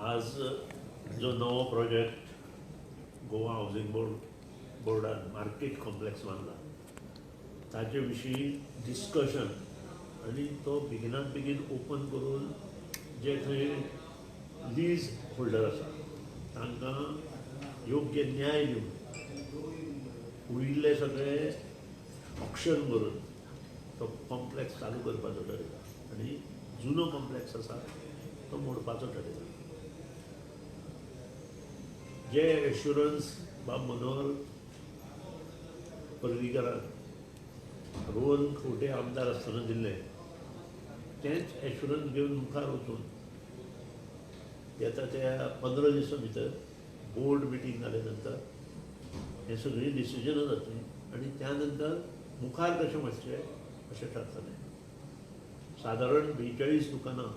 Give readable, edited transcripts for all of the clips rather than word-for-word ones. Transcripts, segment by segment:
आज जो नवो प्रोजेक्ट गोवा हावसिंग बोर्डान मार्केट कॉम्प्लेक्स बांदला ताचे विशीं डिस्कशन आनी तो बेगिनात बेगीन ओपन करून जे थंय लीज होल्डर आसा तांकां योग्य न्याय दिवन उरिल्ले सगळे ऑक्शन करून तो कॉम्प्लेक्स चालू करपाचो ठरयला आनी जुनो कॉम्प्लेक्स आसा तो मोडपाचो ठरयला. जे एश्युरन्स बाब मनोहर पर्रीकरान रोहन खंवटे आमदार आसतना दिल्ले तेच एश्युरन्स घेवन मुखार वचून येता त्या 15 दिसां भितर बोर्ड मिटींग जाले नंतर हे सगळी डिसिजनां जातली आनी त्या नंतर मुखार कशें वचचें अशें थारतलें. सादारण 42 दुकानां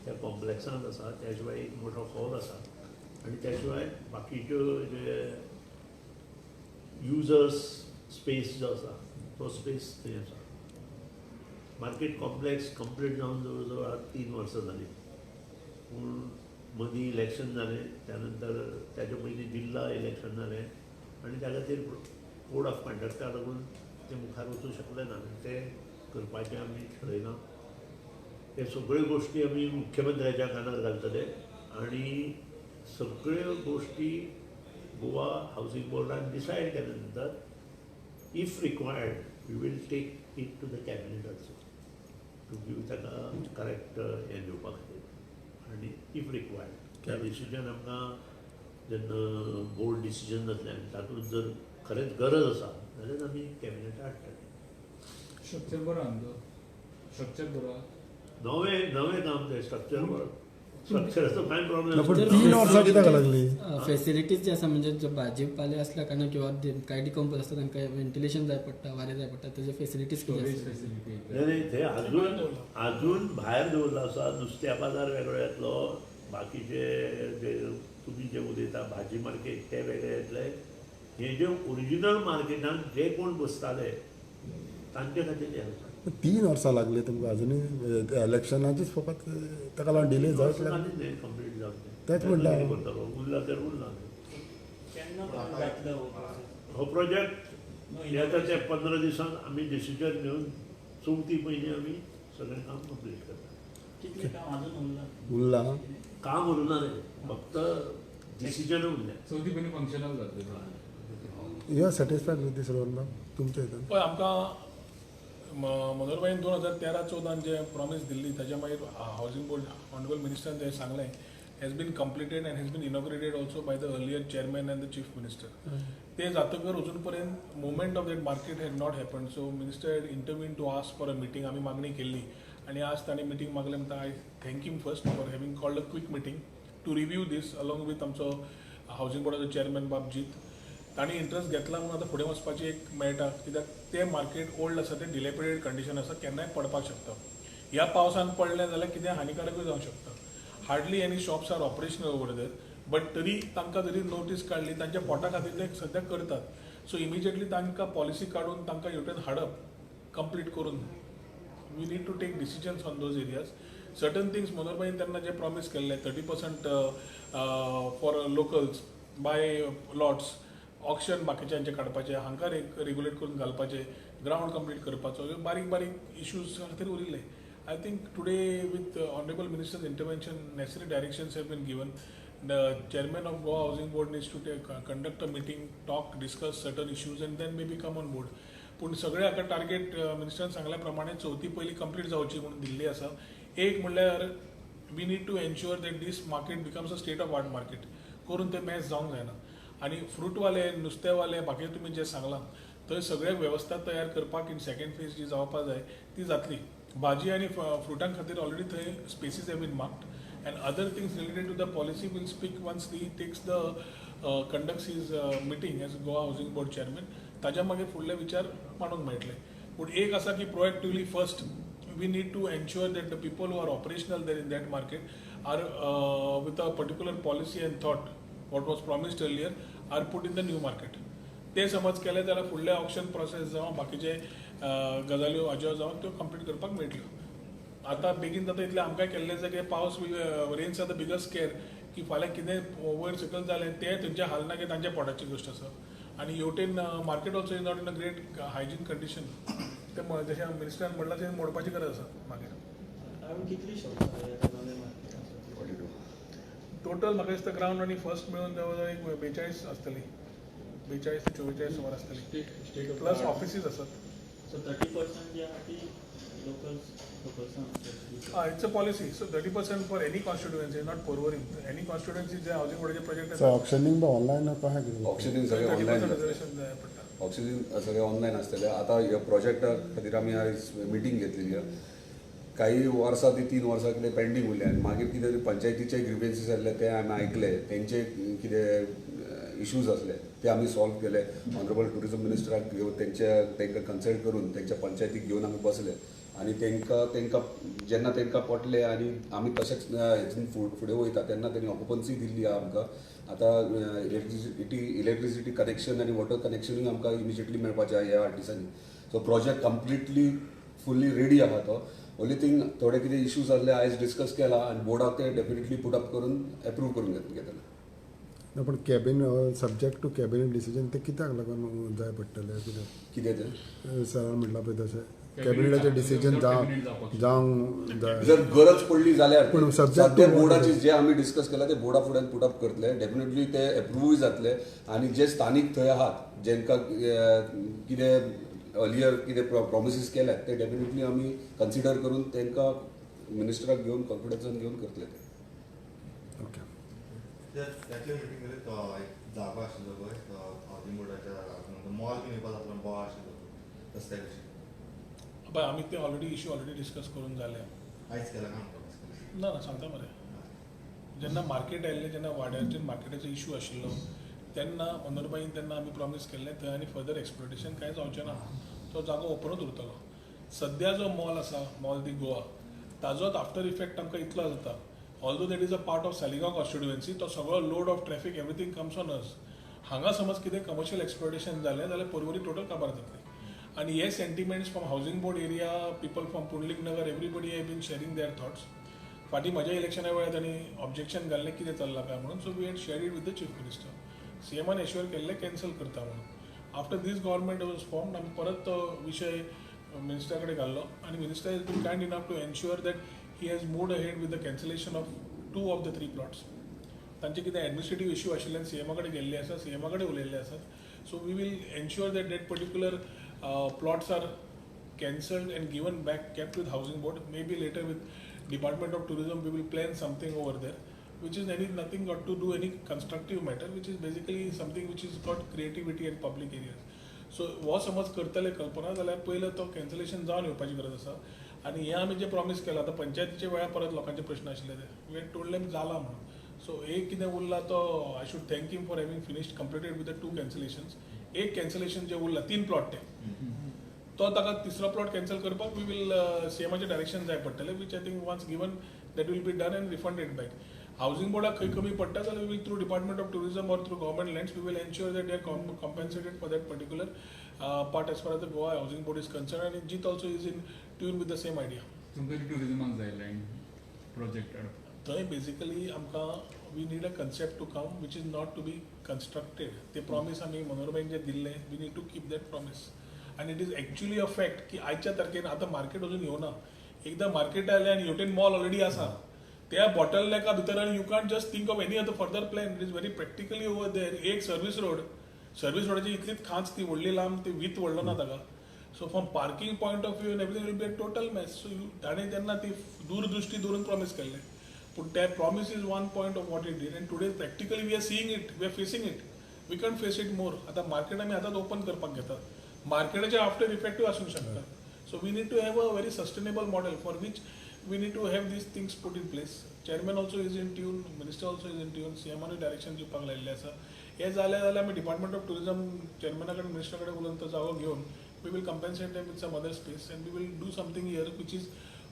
त्या कॉम्प्लेक्सांत आसा, त्या शिवाय एक मोठो हॉल आसा आनी त्या शिवाय बाकीच्यो जे युजर्स स्पेस जो आसा तो स्पेस थंय आसा. मार्केट कॉम्प्लेक्स कंप्लीट जावन जवळ जवळ 3 वर्सां जालीं, पूण मदीं इलेक्शन जालें, त्या नंतर त्याच्या पयलीं जिल्ला इलेक्शन जालें आनी त्या खातीर कोड ऑफ कंडक्टाक लागून ते मुखार वचूंक शकले ना. ते करपाचें आमी ठरयलां. हे सगळ्यो गोश्टी आमी मुख्यमंत्र्याच्या कानार घालतले आनी सगळ्यो गोश्टी गोवा हावसिंग बोर्डान डिसायड केल्या नंतर if required we will take it to the cabinet also to give ताका करेक्ट हें दिवपा खातीर. आनी इफ रिक्वायर्ड त्या डिसिजन आमकां जेन्ना बोर्ड डिसिजन जातलें आनी तातूंत जर खरेंच गरज आसा जाल्यार आमी कॅबिनेटाक हाडटले. स्ट्रक्चर बरो आहा तो, स्ट्रक्चर बरो आहा. नवे काम ते स्ट्रक्चराचो कांय प्रॉब्लेम पण 3 वर्सां कित्याक लागली? फॅसिलिटीज जे आसा म्हणजे जो भाजीपाले असला कारण किंवा कांय डिकंपोज आसता तांकां वेंटिलेशन जाय पडटा, वारें जाय पडटा, तेजे फॅसिलिटीज स्टोरेज फॅसिलिटी नाही ते अजून भायर दवरला आसा. नुस्त्या बाजार वेगळो येतलो, बाकीचे जे तुमी जे उलयता भाजी मार्केट ते वेगळे येतले. हे जे ओरिजिनल मार्केटान जे कोण बसताले तांचे खातीर हें आसा. 3 वर्सां लागली तुमकां अजुनूय इलेक्शनाचीच फकत ताका लागून डिले जावंक लागली. कंप्लीट जावं तेच म्हणटा उरला तर उरला. हो प्रोजेक्ट येता ते 15 दिसांत आमी डिसिजन घेवन 34 पयलीं आमी सगळें काम कंप्लीट करता. उरला काम उरना रे, फक्त डिसिजन उरल्या. चवथी पयलीं फंक्शनल जातले. You are satisfied with this roadmap तुमच्या हितून? पळय आमकां मनोहरबाईन 2013-14 जे प्रॉमिस दिल्ली ताच्या मागीर हावसिंग बोर्ड ऑनरेबल मिनिस्टरान जे सांगलें has been completed and has been inaugurated also by the earlier chairman and the chief minister. ते जातकर अजून पर्यंत movement of that market had not happened. So minister had intervened to ask for a meeting. आमी मागणी केल्ली आनी आज ताणें मिटींग मागलें म्हणटा. I thank him first for having called a quick meeting to review this along with आमचो housing बोर्डाचो चेअरमॅन बाबजीत. ताणी इंट्रस्ट घेतला म्हणून आतां फुडें वचपाची एक मेळटा, कित्याक ते मार्केट ओल्ड आसा, ते डिलेपिडेटेड कंडिशन आसा, केन्नाय पडपाक शकता. ह्या पावसान पडलें जाल्यार कितें हानिकारकूय जावंक शकता. Hardly any shops are operational over there, but तरी तांकां जरी नोटीस काडली तांच्या पोटा खातीर ते सद्याक करतात. सो इमिजिएटली तांकां पॉलिसी काडून तांकां हेवटेन हाडप कंप्लीट करून. We need to take decisions on those areas. Certain things मनोहरबाईन तेन्ना जे प्रॉमीस केल्ले 30% for locals by lots, auction बाकीच्यांचे काडपाचे, हांकां रेग्युलेट करून घालपाचे, ग्राउंड कंप्लीट करपाचो, बारीक बारीक इश्यूज खातीर उरिल्ले. I think today with honourable ministers intervention necessary directions have been given. The chairman of Goa housing board needs to conduct a meeting, talk, discuss certain issues and then may be come on board. पूण सगळे हाका target मिनिस्टरान सांगल्या प्रमाणे 4थी पयलीं complete जावची म्हणून दिल्ली आसा. एक म्हणल्यार we need to ensure that this market becomes a state of art market. करून ते मॅच जावंक जायना. आनी फ्रूटवाले, नुस्तेवाले, बाकी तुमी जे सांगलां थंय सगळे वेवस्था तयार करपाक इन सेकंड फेज जी जावपा जाय ती जातली. भाजी आनी फ्रुटां खातीर ऑलरेडी थंय species have been marked and other things related to the policy will speak once he takes the conducts his meeting as Goa housing board chairman. ताच्या मागीर फुडले विचार मांडूंक मेळटले. पूण एक आसा की proactively first we need to ensure that the people who are operational there in that market are with a particular policy and thought what was promised earlier are put in the new market. ते समज केले जाल्यार फुडले auction process जावं बाकीचे गजाल्यो हाज्यो जावं त्यो complete करपाक मेळटल्यो. आतां बेगीन जाता इतलें आमकां केल्लें आसा की पावस rains are the biggest care की फाल्यां कितें वयर सकयल जालें तें थंयचें हालना की तांच्या पोटाची गोश्ट आसा आनी हेवटेन market also is not in a great hygiene condition ते जशें मिनिस्टरान म्हणलां तें मोडपाची गरज आसा मागीर कितली शॉप्स मार्केट टोटल म्हाका दिसता ग्रावंड आनी फर्स्ट मेळून जवळ जवळ एक 42 आसतली 42 ते 44 सुमार आसतली प्लस ऑफिसीस आसात सो 30% जे आहा ती locals it's a policy so 30% for any constituency not Porvorim any constituency जे हावजिंग बोर्डाचे project so auctioning be online कशें कितें ऑप्शनिंग सगळें ऑनलायन रिजर्वेशन जाय पडटा ऑप्शनिंग सगळें ऑनलायन आसतलें आतां ह्या प्रोजेक्टा खातीर आमी आयज मिटींग घेतलेली काही वर्सां ती 3 वर्सां कितें पेंडींग उरलें आनी मागीर कितें तरी पंचायतीचे ग्रिवेन्सीस आसले ते आमी आयकले तेंचे कितें इश्यूज असले ते आमी सॉल्व केले ऑनरेबल टुरिझम मिनिस्टराक घेवन तेंकां कन्सल्ट करून तेंच्या पंचायतीक घेवन आमी बसले आनी तेंकां जेन्ना तेंकां पटले आनी आमी तशेंच हेतून फुडें वयता तेन्ना तेणी ऑक्युपन्सी दिल्ली आहा आमकां आतां इलेक्ट्रिसिटी कनेक्शन आनी वॉटर कनेक्शनूय आमकां इमिजिएटली मेळपाचें ह्या 8 दिसांनी so project completely fully ready आहा तो ओन्ली थिंग थोडे कितें इश्यूज आसले आयज डिस्कस केला आनी बोर्डाक ते डेफिनेटली पुट अप करून एप्रूव करून घेतले पण cabin subject to cabinet decision ते कित्याक लागून जाय पडटलें कितें तें सर म्हटलां पळय तशें कॅबिनेटाचें डिसिजन जावंक जाय जर गरज पडली जाल्यार पूण subject सद्या to बोर्डाचे जे आमी डिस्कस केला ते बोर्डा फुड्यान पुट अप करतले डेफिनेटली ते एप्रूवूय जातले आनी जे स्थानीक थंय आहात जेंकां कितें अर्लियर कितें प्रॉमिसीस केल्यात ते डेफिनेटली आमी कन्सिडर करून तेंकां मिनिस्टराक घेवन कॉन्फिडन्सान घेवन करतले ते ओके त्यातले मिटींग एक जागो आशिल्लो पळय हावजिंग बोर्डाच्या मॉल बी येवपा जातलो बोवाळ आशिल्लो रस्त्या कशी पळय आमी ते इश्यू ऑलरेडी डिस्कस करून जाले आयज केला काम ना सांगता मरे जेन्ना मार्केट आयिल्लें जेन्ना वाड्याचेर मार्केटाचो इश्यू आशिल्लो तेन्ना ऑनरबाईन तेन्ना आमी प्रॉमीस केल्लें थंय आनी फर्दर एक्सप्लोटेशन कांय जावचें ना तो जागो ओपनूच उरतलो सद्या जो मॉल आसा मॉल दी गोवा ताजोच आफ्टर इफेक्ट आमकां इतलो जाता although that is a part of Saligao constituency तो सगळो load of traffic everything comes on us हांगा समज कितें कमर्शियल एक्सप्लोटेशन जालें जाल्यार पर्वरी टोटल काबार जातली आनी हे sentiments from housing board area people from Pundalik Nagar everybody have been sharing their thoughts फाटीं म्हज्या इलेक्शना वेळार तांणी ऑब्जेक्शन घाल्लें कितें चल्लां काय म्हणून so we had shared it with the chief minister सीएमान एश्युअर केल्लें कॅन्सल करता म्हणून after this government was formed आमी परत तो विशय मिनिस्टरा कडेन घाल्लो आनी minister is been kind enough to ensure that he has moved ahead with the cancellation of 2 of the 3 plots तांचे कितें एडमिनिस्ट्रेटीव इश्यू आशिल्ल्यान सीएमा कडेन गेल्ले आसा सीएमा कडेन उलयल्ले आसात so we will ensure that that particular plots are cancelled and given back, kept with housing board. Maybe later with Department of Tourism we will plan something over there, which is nothing got to do any constructive matter, which is basically something which is got creativity and public areas. So हो समज करतले कल्पना जाल्यार पयलो तो cancellation जावन येवपाची गरज आसा आनी हे आमी जे प्रॉमीस केला आतां पंचायतीच्या वेळार परत लोकांचे प्रश्न आशिल्ले ते वी हॅड टोल्ड देम जाला म्हणून सो एक कितें उरला तो I should thank him for having finished completed with the 2 कॅन्सलेशन्स एक कॅन्सलेशन जे उरला 3 प्लॉट ते तो ताका तिसरो प्लॉट कॅन्सल करपाक वी वील सीएमाचे डायरेक्शन जाय पडटले which I think once given that will be done and refunded back housing बोर्डाक खंय कमी पडटा जाल्यार we will through department of tourism or through government lands we will ensure that they are compensated for that particular part as far as the Goa housing board is concern आनी जीत also is in tune with the same idea तुमकां टुरिझमाक जाय land project थंय basically आमकां we need a concept to come which is not to be constructed ते promise आमी मनोरमाईन जे दिल्ले we need to keep that promise आनी it is actually a fact की आयच्या तारखेन आतां मार्केट अजून येवना एकदां मार्केट आयलें आनी हेवटेन मॉल ऑलरेडी आसा त्या बॉटल नेका भितर आनी you can't just think of any other further plan it is very practically over there एक सर्वीस रोडाची इतलीच खांच ती व्हडली लांब ती वीथ व्हडलो ना ताका so from parking point of view an everything will be a total mess so ताणें तेन्ना ती दूरदृश्टी दवरून प्रॉमीस केल्लें पूण त्या promise is one point of what it did and today practically we are seeing it we are facing it we can't face it more आतां market आमी आतांच ओपन करपाक घेतात मार्केटाचे आफ्टर इफेक्टिव्ह आसूंक शकता so we need to have a very sustainable model for which we need to have these things put in place chairman also is in tune minister also is in tune सीएमानूय direction दिवपाक लायिल्लें आसा हें जालें जाल्यार आमी department of tourism चेअरमॅना कडेन मिनिस्टरा कडेन उलोवन तो जागो घेवन we will compensate them with some other space and we will do something here which is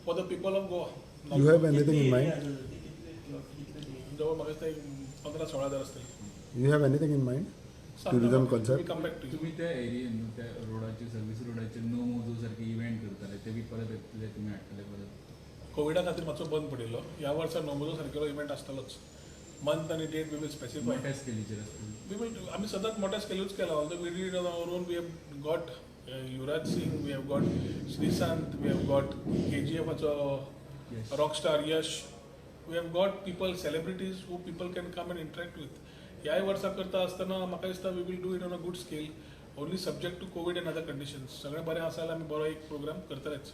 for the people of Goa you have anything in mind जवळ म्हाका दिसता 15-16 हजार आसतली you have anything in mind tourism concept come back to तुम्ही त्या एरियेन त्या रोडाचे सर्व्हिस रोडाचे नो मोजो सारखे इव्हेंट करताले ते बी परत येतले तुम्ही हाडटले परत कोविडा खातीर मातसो बंद पडिल्लो. ह्या वर्सा नोमोजो सारकेलो इव्हेंट आसतलोच. मंथ आनी डेट वी विल स्पेसिफाय. मोठ्या स्केलीचेर आसतली. We will, आम्ही सतत मोठ्या स्केलूच केला. Although we did on our own. We have got Yuvraj Singh, we have got Sreesanth, we have got KGFचो Yes. Rockstar Yash. We have got people, celebrities who people can come and interact with. ह्याय वर्सा करता आसतना म्हाका दिसता we will do it on a good scale, only subject to Covid and other conditions. सगळें बरें आसा जाल्यार आमी बरो एक प्रोग्राम करतलेच.